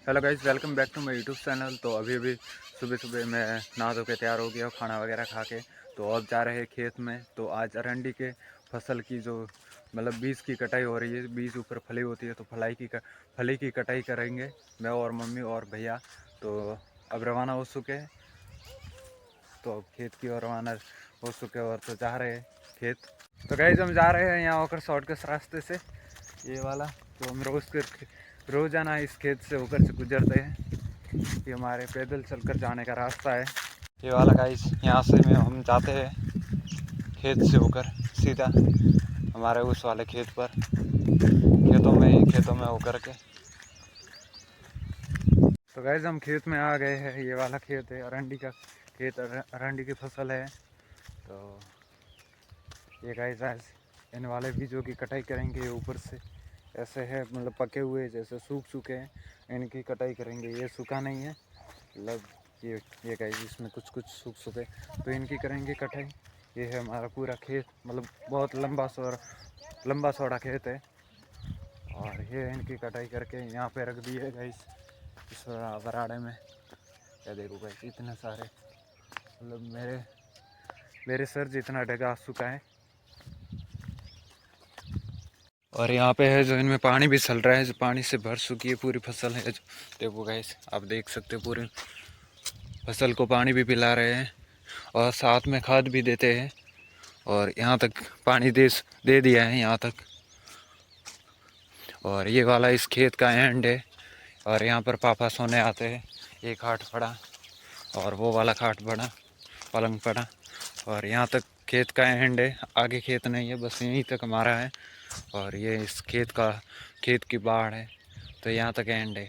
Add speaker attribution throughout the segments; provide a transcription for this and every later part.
Speaker 1: Hello guys, welcome back to my YouTube channel. तो अभी सुबह सुबह मैं नहा धो के तैयार हो गया, खाना वगैरह खा के। तो अब जा रहे हैं खेत में। तो आज अरंडी के फसल की जो बीज की कटाई हो रही है। बीज ऊपर फली होती है तो फली की कटाई करेंगे मैं और मम्मी और भैया। तो अब रवाना हो चुके हैं, तो अब खेत की ओर रवाना हो चुके और तो जा रहे हैं खेत। तो गाइस हम जा रहे हैं यहाँ होकर शॉर्टकट रास्ते से, ये वाला। तो हम रोज़ाना इस खेत से होकर से गुजरते हैं। ये हमारे पैदल चलकर जाने का रास्ता है, ये वाला गाइस। यहाँ से हम जाते हैं खेत से होकर सीधा हमारे उस वाले खेत पर, खेतों में होकर के। तो गाइस हम खेत में आ गए हैं। ये वाला खेत है अरंडी का खेत, अरंडी की फसल है। तो ये गाइस आज इन वाले बीजों की कटाई करेंगे। ये ऊपर से ऐसे है, पके हुए जैसे सूख चुके हैं, इनकी कटाई करेंगे। ये सूखा नहीं है, ये गाइस इसमें कुछ कुछ सूख चुके, तो इनकी करेंगे कटाई। ये है हमारा पूरा खेत, बहुत लंबा चौड़ा खेत है। और ये इनकी कटाई करके यहाँ पे रख दी है गाइस, इस बराड़े में। क्या देखो गाइस, इतने सारे मेरे सर जितना ढगा आ चुका है। और यहाँ पे है जो इनमें पानी भी चल रहा है, जो पानी से भर चुकी है पूरी फसल है। जो देखो गाइस, आप देख सकते हो पूरी फसल को पानी भी पिला रहे हैं और साथ में खाद भी देते हैं। और यहाँ तक पानी दे दिया है यहाँ तक। और ये वाला इस खेत का एंड है। और यहाँ पर पापा सोने आते हैं। एक खाट पड़ा और वो वाला खाट पड़ा, पलंग पड़ा। और यहाँ तक खेत का एंड है, आगे खेत नहीं है, बस यहीं तक हमारा है। और ये इस खेत की बाढ़ है, तो यहाँ तक एंड है।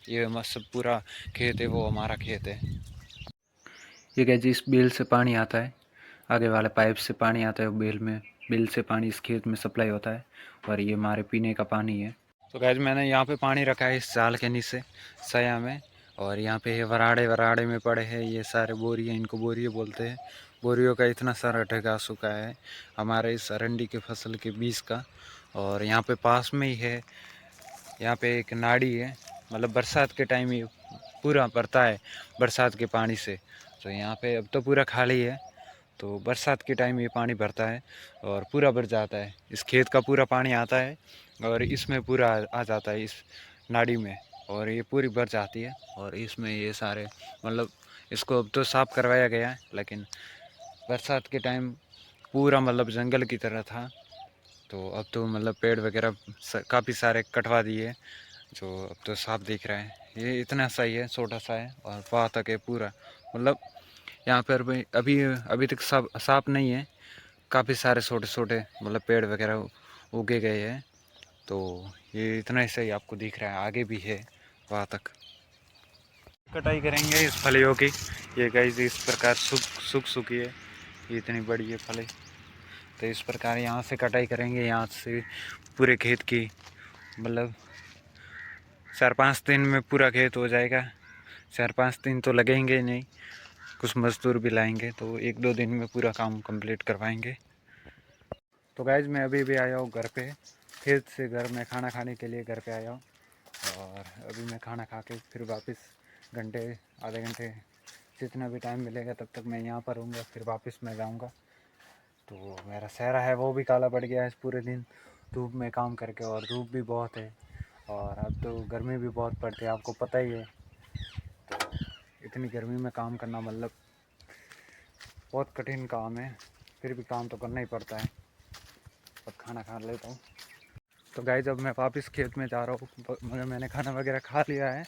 Speaker 1: ये सब पूरा खेत है, वो हमारा खेत है। ये क्या जी, इस बेल से पानी आता है, आगे वाले पाइप से पानी आता है बेल से पानी इस खेत में सप्लाई होता है। और ये हमारे पीने का पानी है। तो गैज मैंने यहाँ पे पानी रखा है इस जाल के नीचे सया में। और यहाँ पे ये वराड़े में पड़े हैं ये सारे बोरियाँ, इनको बोरिये बोलते हैं। बोरियों का इतना सारा ढगा चुका है हमारे इस अरंडी के फसल के बीज का। और यहाँ पे पास में ही है, यहाँ पे एक नाड़ी है, बरसात के टाइम ही पूरा भरता है बरसात के पानी से। तो यहाँ पे अब तो पूरा खाली है, तो बरसात के टाइम ये पानी भरता है और पूरा भर जाता है। इस खेत का पूरा पानी आता है और इसमें पूरा आ जाता है इस नाड़ी में, और ये पूरी भर जाती है। और इसमें ये सारे इसको अब तो साफ़ करवाया गया है, लेकिन बरसात के टाइम पूरा जंगल की तरह था। तो अब तो पेड़ वगैरह काफ़ी सारे कटवा दिए, जो अब तो साफ दिख रहा है। ये इतना सही है, छोटा सा है और वहाँ तक है पूरा। यहाँ पर भी अभी तक सब साफ नहीं है, काफ़ी सारे छोटे छोटे पेड़ वगैरह उगे गए हैं। तो ये इतना ही सही आपको दिख रहा है, आगे भी है वहाँ तक। कटाई करेंगे इस फलियों की। ये गाइस इस प्रकार सूख चुकी है, ये इतनी बड़ी है फली। तो इस प्रकार यहाँ से कटाई करेंगे, यहाँ से पूरे खेत की 4-5 दिन में पूरा खेत हो जाएगा। 4-5 दिन तो लगेंगे ही नहीं, कुछ मजदूर भी लाएंगे, तो 1-2 दिन में पूरा काम कंप्लीट करवाएंगे। तो गाइज मैं अभी आया हूँ घर पे, खेत से घर में खाना खाने के लिए घर पे आया हूँ। और अभी मैं खाना खा के फिर वापस आधे घंटे जितना भी टाइम मिलेगा तब तक मैं यहाँ पर रहूँगा, फिर वापस मैं जाऊँगा। तो मेरा चेहरा है वो भी काला पड़ गया है पूरे दिन धूप में काम करके, और धूप भी बहुत है और अब तो गर्मी भी बहुत पड़ती है, आपको पता ही है। तो इतनी गर्मी में काम करना बहुत कठिन काम है, फिर भी काम तो करना ही पड़ता है। अब खाना खा लेता हूँ। तो गाइस जब मैं वापस खेत में जा रहा हूँ, मगर मैंने खाना वगैरह खा लिया है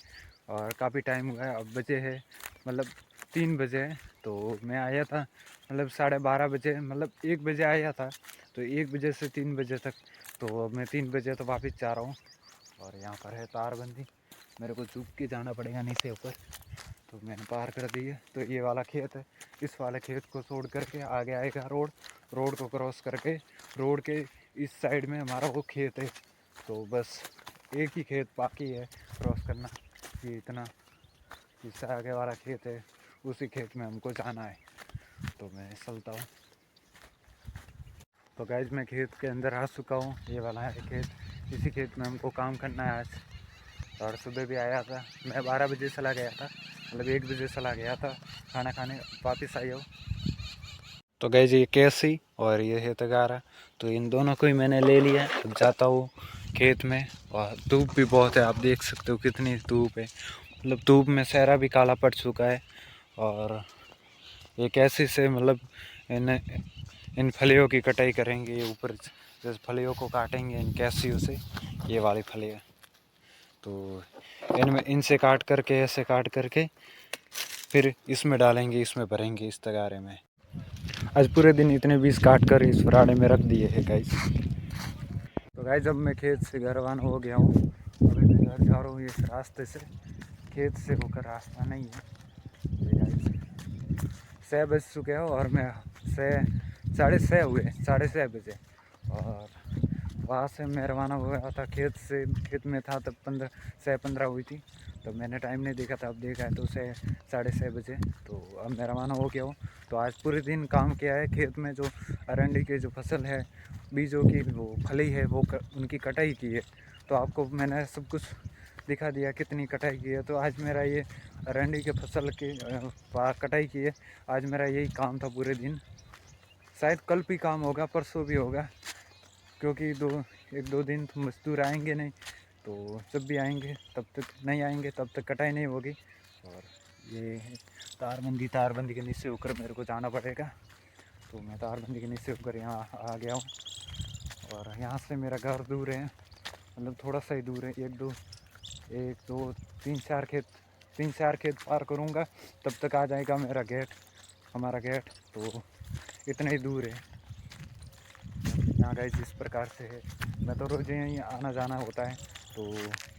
Speaker 1: और काफ़ी टाइम हुआ है। अब बजे है 3 बजे है। तो मैं आया था 12:30 बजे, 1 बजे आया था। तो 1 बजे से 3 बजे तक, तो अब मैं 3 बजे तो वापस जा रहा हूँ। और यहाँ पर है तारबंदी, मेरे को झुक के जाना पड़ेगा नीचे ऊपर। तो मैंने पार कर दी है। तो ये वाला खेत है, इस वाले खेत को छोड़ करके आगे आएगा रोड को क्रॉस करके रोड के इस साइड में हमारा वो खेत है। तो बस एक ही खेत बाकी है क्रॉस करना, ये इतना इससे आगे वाला खेत है, उसी खेत में हमको जाना है। तो मैं चलता हूँ। तो गाइज मैं खेत के अंदर आ चुका हूँ, ये वाला है खेत, इसी खेत में हमको काम करना है आज। और सुबह भी आया था, मैं 12 बजे चला गया था, मतलब 1 बजे चला गया था खाना खाने, वापस आई हो। तो गए जी ये कैसी और ये है तगारा, तो इन दोनों को ही मैंने ले लिया। अब जाता हूँ खेत में, और धूप भी बहुत है, आप देख सकते हो कितनी धूप है, मतलब धूप में सहरा भी काला पड़ चुका है। और ये कैसे से मतलब इन फलियों की कटाई करेंगे, ये ऊपर जैसे फलियों को काटेंगे इन कैसियों से, ये वाली फलियाँ, तो इनमें इनसे काट करके ऐसे काट करके फिर इसमें डालेंगे, इसमें भरेंगे इस तगारे में। आज पूरे दिन इतने बीज काट कर इस फराड़े में रख दिए हैं गाइस। तो गाइस जब मैं खेत से घर रवाना हो गया हूँ, अभी मैं घर जा रहा हूँ इस रास्ते से, खेत से होकर रास्ता नहीं है ये गाइस। 6 बज चुके हो और मैं 6:30 हुए, 6:30 बजे, और वहाँ से मैं रवाना हुआ था खेत से, खेत में था तब 6:15 हुई थी, तो मैंने टाइम नहीं देखा था, अब देखा है तो 6:30 बजे। तो अब मैं रवाना हो गया हूँ। तो आज पूरे दिन काम किया है खेत में, जो अरंडी के जो फसल है, बीजों की वो फली है, वो उनकी कटाई की है। तो आपको मैंने सब कुछ दिखा दिया कितनी कटाई की है। तो आज मेरा ये अरंडी के फसल की कटाई की है, आज मेरा यही काम था पूरे दिन। शायद कल भी काम होगा, परसों भी होगा, क्योंकि 1-2 दिन तो मजदूर आएंगे नहीं, तो जब भी आएंगे तब तक नहीं आएंगे, तब तक कटाई नहीं होगी। और ये तारबंदी के नीचे होकर मेरे को जाना पड़ेगा, तो मैं तारबंदी के नीचे होकर यहाँ आ गया हूँ। और यहाँ से मेरा घर दूर है, मतलब थोड़ा सा ही दूर है, 1-2 3-4 खेत पार करूँगा तब तक आ जाएगा मेरा गेट, हमारा गेट। तो इतना ही दूर है यहाँ गाइस। जिस प्रकार से है, मैं तो रोज़ यहीं आना जाना होता है, तो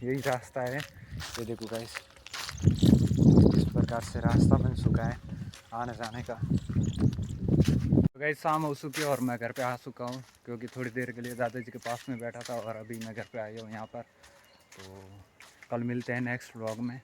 Speaker 1: यही रास्ता है। ये देखो गाइस, इस प्रकार से रास्ता बन चुका है आने जाने का। तो गाइस शाम हो चुकी है और मैं घर पे आ चुका हूँ, क्योंकि थोड़ी देर के लिए दादाजी के पास में बैठा था और अभी मैं घर पे आया हूँ यहाँ पर। तो कल मिलते हैं नेक्स्ट व्लॉग में।